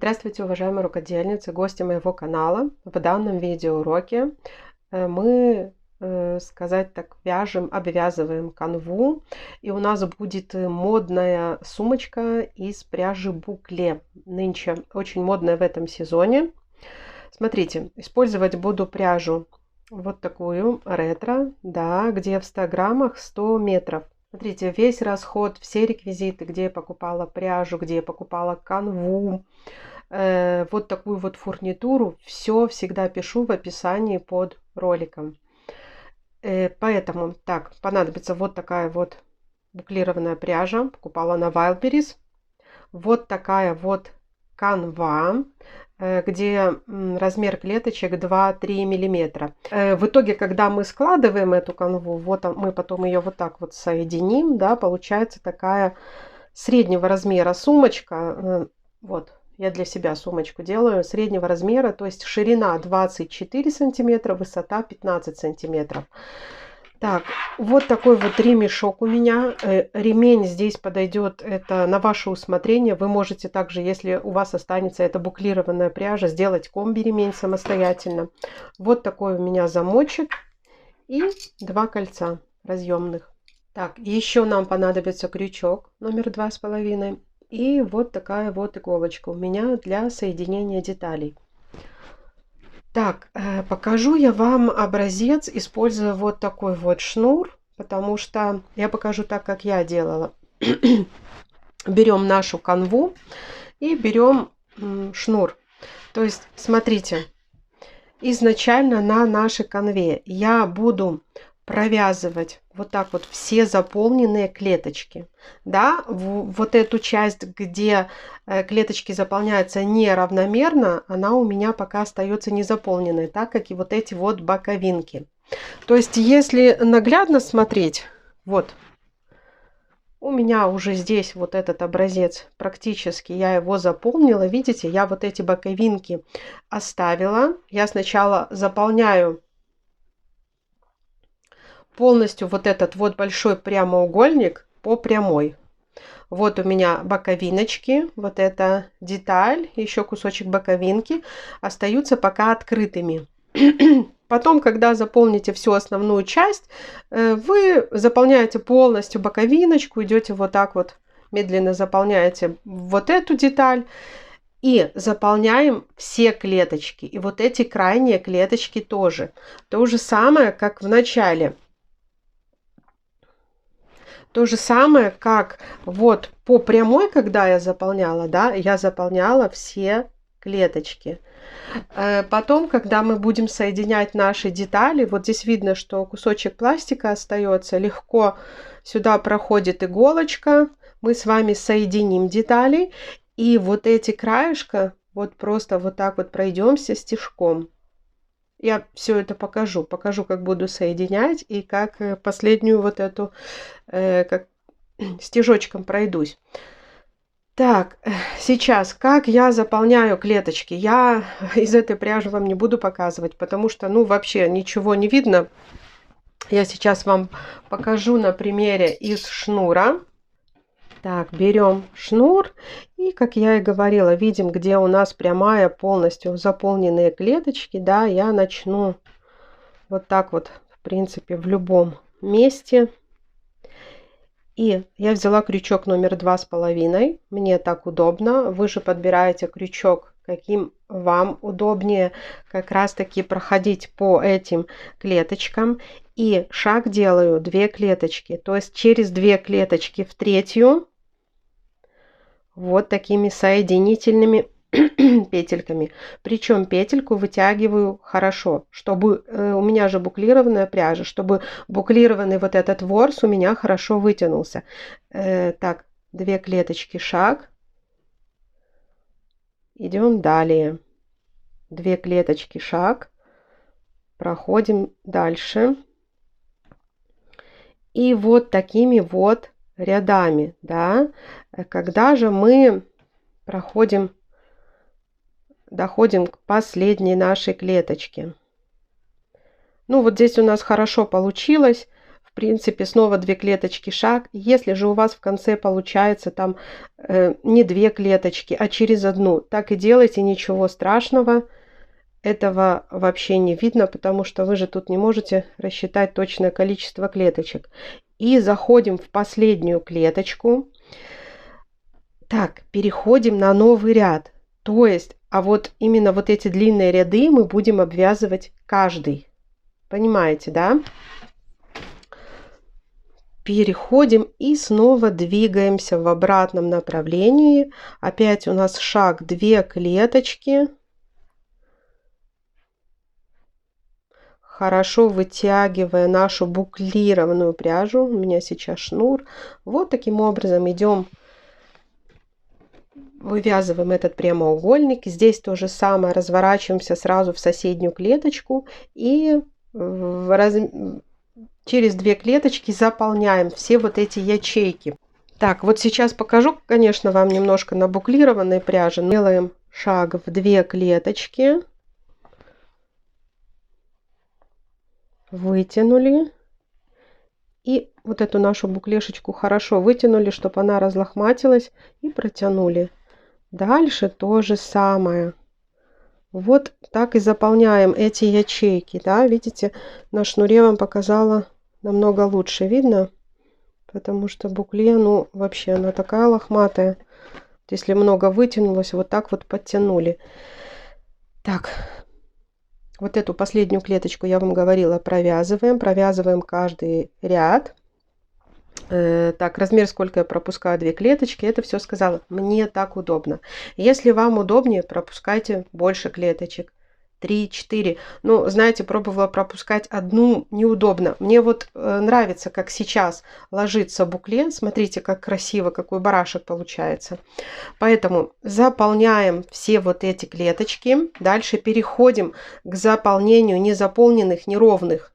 Здравствуйте, уважаемые рукодельницы, гости моего канала. В данном видеоуроке мы, сказать так, вяжем, обвязываем канву. И у нас будет модная сумочка из пряжи букле. Нынче очень модная в этом сезоне. Смотрите, использовать буду пряжу вот такую, ретро, да, где в 100 граммах 100 метров. Смотрите, весь расход, все реквизиты, где я покупала пряжу, где я покупала канву, вот такую вот фурнитуру, все всегда пишу в описании под роликом. Поэтому, так, понадобится вот такая вот буклированная пряжа, покупала на Wildberries. Вот такая вот канва, где размер клеточек 2-3 миллиметра. В итоге, когда мы складываем эту канву, вот мы потом ее вот так вот соединим, да, получается такая среднего размера сумочка. Вот, я для себя сумочку делаю среднего размера, то есть ширина 24 сантиметра, высота 15 сантиметров. Так, вот такой вот ремешок у меня. Ремень здесь подойдет, это на ваше усмотрение. Вы можете также, если у вас останется эта буклированная пряжа, сделать комби-ремень самостоятельно. Вот такой у меня замочек и 2 кольца разъемных. Так, еще нам понадобится крючок номер 2,5. И вот такая вот иголочка у меня для соединения деталей. Так, покажу я вам образец, используя вот такой вот шнур, потому что я покажу так, как я делала. Берем нашу канву и берем шнур. То есть, смотрите, изначально на нашей канве я буду провязывать вот так вот все заполненные клеточки, да, вот эту часть, где клеточки заполняются неравномерно, она у меня пока остается незаполненной, так как и вот эти вот боковинки. То есть, если наглядно смотреть, вот, у меня уже здесь вот этот образец, практически я его заполнила, видите, я вот эти боковинки оставила, я сначала заполняю полностью вот этот вот большой прямоугольник по прямой. Вот у меня боковиночки, вот эта деталь, еще кусочек боковинки остаются пока открытыми. Потом, когда заполните всю основную часть, вы заполняете полностью боковиночку, идете вот так вот, медленно заполняете вот эту деталь и заполняем все клеточки. И вот эти крайние клеточки тоже. То же самое, как в начале. То же самое, как вот по прямой, когда я заполняла, да, я заполняла все клеточки. Потом, когда мы будем соединять наши детали, вот здесь видно, что кусочек пластика остается, легко сюда проходит иголочка, мы с вами соединим детали, и вот эти краешка, вот просто вот так вот пройдемся стежком. Я все это покажу, как буду соединять и как последнюю вот эту, как стежочком пройдусь. Так, сейчас, как я заполняю клеточки. Я из этой пряжи вам не буду показывать, потому что, ну, вообще ничего не видно. Я сейчас вам покажу на примере из шнура. Так, берем шнур и, как я и говорила, видим, где у нас прямая, полностью заполненные клеточки, да, я начну вот так вот, в принципе, в любом месте. И я взяла крючок номер 2,5, мне так удобно, вы же подбираете крючок, каким вам удобнее как раз таки проходить по этим клеточкам. И шаг делаю 2 клеточки, то есть через 2 клеточки в третью, вот такими соединительными петельками. Причем петельку вытягиваю хорошо, чтобы у меня же буклированная пряжа, чтобы буклированный вот этот ворс у меня хорошо вытянулся. Так, 2 клеточки, шаг. Идем далее. 2 клеточки, шаг. Проходим дальше. И вот такими вот рядами, да, когда же мы доходим к последней нашей клеточке. Ну, вот здесь у нас хорошо получилось. В принципе, снова 2 клеточки шаг. Если же у вас в конце получается там не 2 клеточки, а через одну, так и делайте, ничего страшного. Этого вообще не видно, потому что вы же тут не можете рассчитать точное количество клеточек. И заходим в последнюю клеточку. Так, переходим на новый ряд. То есть, а вот именно вот эти длинные ряды мы будем обвязывать каждый. Понимаете, да? Переходим и снова двигаемся в обратном направлении. Опять у нас шаг 2 клеточки. Хорошо вытягивая нашу буклированную пряжу. У меня сейчас шнур. Вот таким образом идем, вывязываем этот прямоугольник. Здесь то же самое. Разворачиваемся сразу в соседнюю клеточку и через 2 клеточки заполняем все вот эти ячейки. Так, вот сейчас покажу, конечно, вам немножко на буклированной пряже. Делаем шаг в 2 клеточки. Вытянули. И вот эту нашу буклешечку хорошо вытянули, чтобы она разлохматилась, и протянули. Дальше то же самое. Вот так и заполняем эти ячейки. Да? Видите, на шнуре вам показала намного лучше. Видно? Потому что букле, ну, вообще она такая лохматая. Если много вытянулось, вот так вот подтянули. Так, вот эту последнюю клеточку я вам говорила, провязываем. Провязываем каждый ряд. Так, размер, сколько я пропускаю, 2 клеточки. Это все сказала. Мне так удобно. Если вам удобнее, пропускайте больше клеточек. 3-4. Ну, знаете, пробовала пропускать одну, неудобно. Мне вот нравится, как сейчас ложится букле. Смотрите, как красиво, какой барашек получается. Поэтому заполняем все вот эти клеточки. Дальше переходим к заполнению незаполненных, неровных.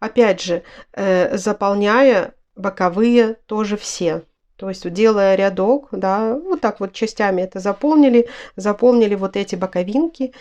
Опять же, заполняя боковые тоже все. То есть, делая рядок, да, вот так вот частями это заполнили вот эти боковинки.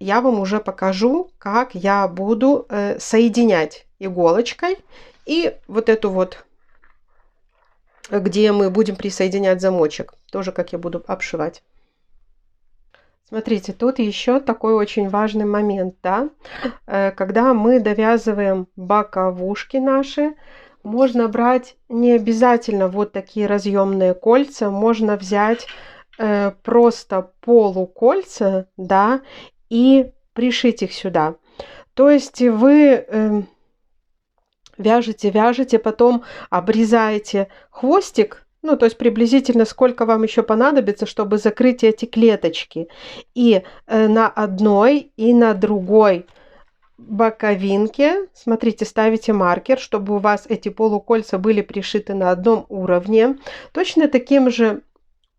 Я вам уже покажу, как я буду соединять иголочкой и вот эту вот, где мы будем присоединять замочек, тоже как я буду обшивать. Смотрите, тут еще такой очень важный момент, да, когда мы довязываем боковушки наши, можно брать не обязательно вот такие разъемные кольца, можно взять просто полукольца, да, и пришить их сюда. То есть вы вяжете, потом обрезаете хвостик, ну, то есть приблизительно сколько вам еще понадобится, чтобы закрыть эти клеточки. И на одной и на другой боковинке, смотрите, ставите маркер, чтобы у вас эти полукольца были пришиты на одном уровне. Точно таким же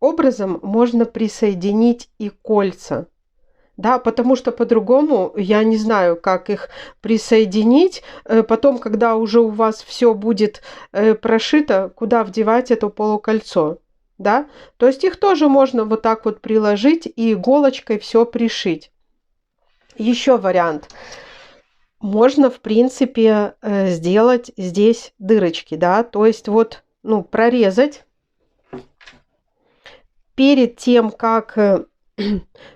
образом можно присоединить и кольца. Да, потому что по-другому я не знаю, как их присоединить. Потом, когда уже у вас все будет прошито, куда вдевать это полукольцо. Да? То есть их тоже можно вот так вот приложить и иголочкой все пришить. Еще вариант. Можно, в принципе, сделать здесь дырочки. Да? То есть вот, ну, прорезать. Перед тем, как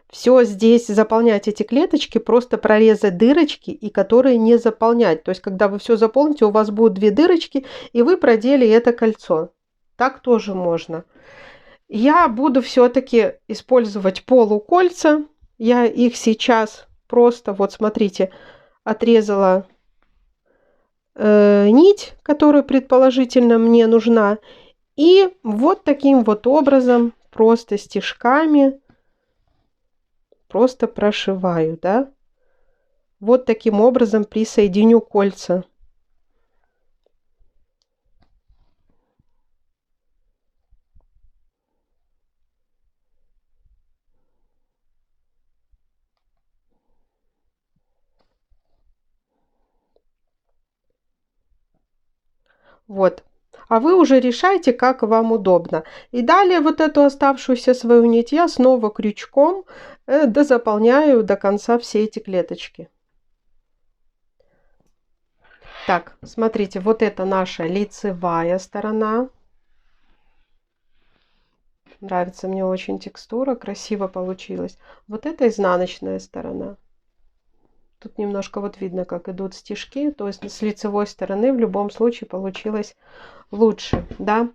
все здесь заполнять эти клеточки, просто прорезать дырочки, и которые не заполнять. То есть, когда вы все заполните, у вас будут 2 дырочки, и вы продели это кольцо. Так тоже можно. Я буду все-таки использовать полукольца. Я их сейчас просто, вот смотрите, отрезала нить, которая предположительно мне нужна. И вот таким вот образом, просто стежками, просто прошиваю, да. Вот таким образом присоединю кольца. Вот. А вы уже решайте, как вам удобно. И далее вот эту оставшуюся свою нить я снова крючком дозаполняю до конца все эти клеточки. Так, смотрите, вот это наша лицевая сторона. Нравится мне очень текстура, красиво получилось. Вот это изнаночная сторона. Тут немножко вот видно, как идут стежки, то есть с лицевой стороны в любом случае получилось лучше, да.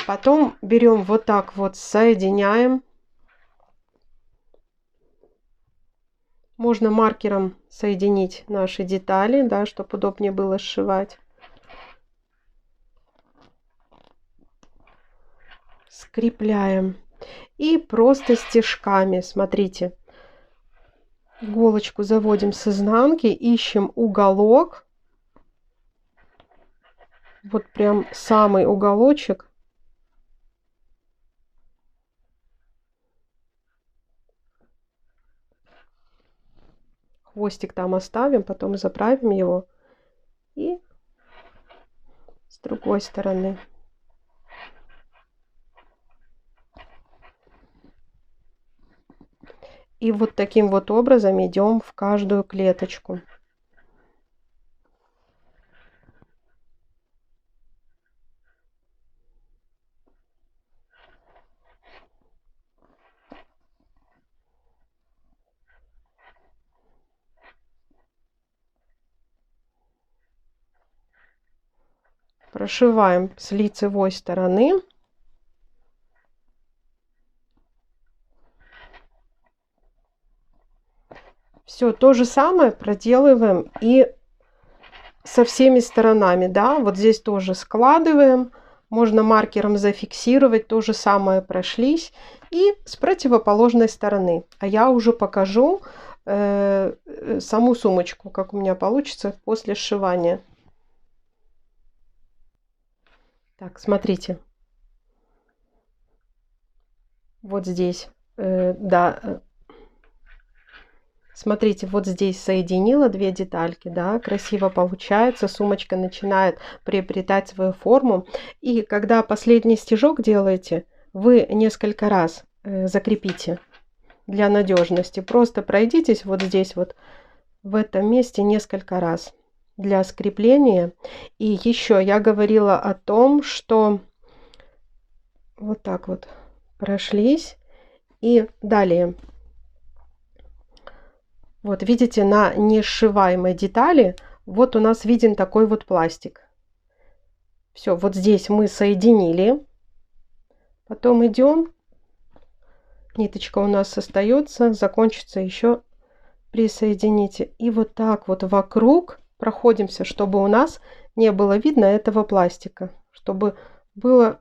Потом берем вот так вот, соединяем. Можно маркером соединить наши детали, да, чтобы удобнее было сшивать. Скрепляем. И просто стежками, смотрите. Иголочку заводим с изнанки, ищем уголок. Вот прям самый уголочек. Хвостик там оставим, потом заправим его. И с другой стороны. И вот таким вот образом идем в каждую клеточку. Прошиваем с лицевой стороны. Все то же самое проделываем и со всеми сторонами, да, вот здесь тоже складываем, можно маркером зафиксировать, то же самое прошлись, и с противоположной стороны. А я уже покажу саму сумочку, как у меня получится после сшивания. Так, смотрите, вот здесь, да. Смотрите, вот здесь соединила две детальки, да, красиво получается, сумочка начинает приобретать свою форму. И когда последний стежок делаете, вы несколько раз закрепите для надежности. Просто пройдитесь вот здесь вот, в этом месте несколько раз для скрепления. И еще я говорила о том, что вот так вот прошлись. И далее. Вот видите, на несшиваемой детали вот у нас виден такой вот пластик. Все, вот здесь мы соединили. Потом идем. Ниточка у нас остается, закончится еще присоедините. И вот так вот вокруг проходимся, чтобы у нас не было видно этого пластика. Чтобы было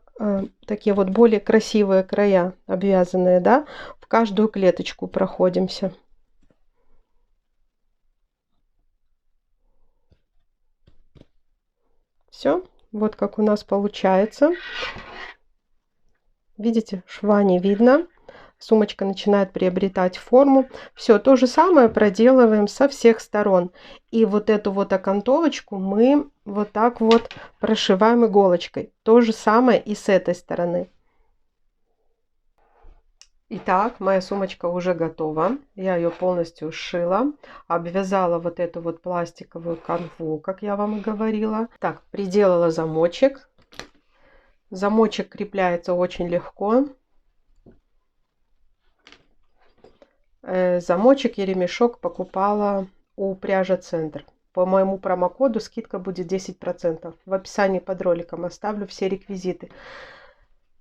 такие вот более красивые края обвязанные, да. В каждую клеточку проходимся. Все, вот как у нас получается. Видите, шва не видно. Сумочка начинает приобретать форму. Все, то же самое проделываем со всех сторон. И вот эту вот окантовочку мы вот так вот прошиваем иголочкой. То же самое и с этой стороны. Итак, моя сумочка уже готова. Я ее полностью сшила. Обвязала вот эту вот пластиковую канву, как я вам и говорила. Так, приделала замочек. Замочек крепляется очень легко. Замочек и ремешок покупала у Пряжа Центр. По моему промокоду скидка будет 10%. В описании под роликом оставлю все реквизиты.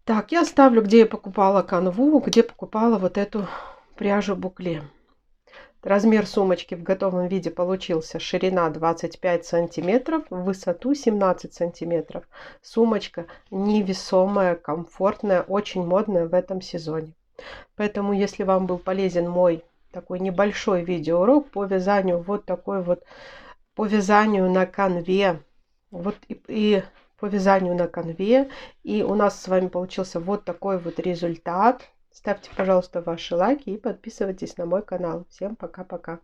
Так, я оставлю, где я покупала канву, где покупала вот эту пряжу букле. Размер сумочки в готовом виде получился. Ширина 25 сантиметров, в высоту 17 сантиметров. Сумочка невесомая, комфортная, очень модная в этом сезоне. Поэтому, если вам был полезен мой такой небольшой видеоурок по вязанию вот такой вот, по вязанию на канве, вот и по вязанию на канве, и у нас с вами получился вот такой вот результат. Ставьте, пожалуйста, ваши лайки и подписывайтесь на мой канал. Всем пока-пока.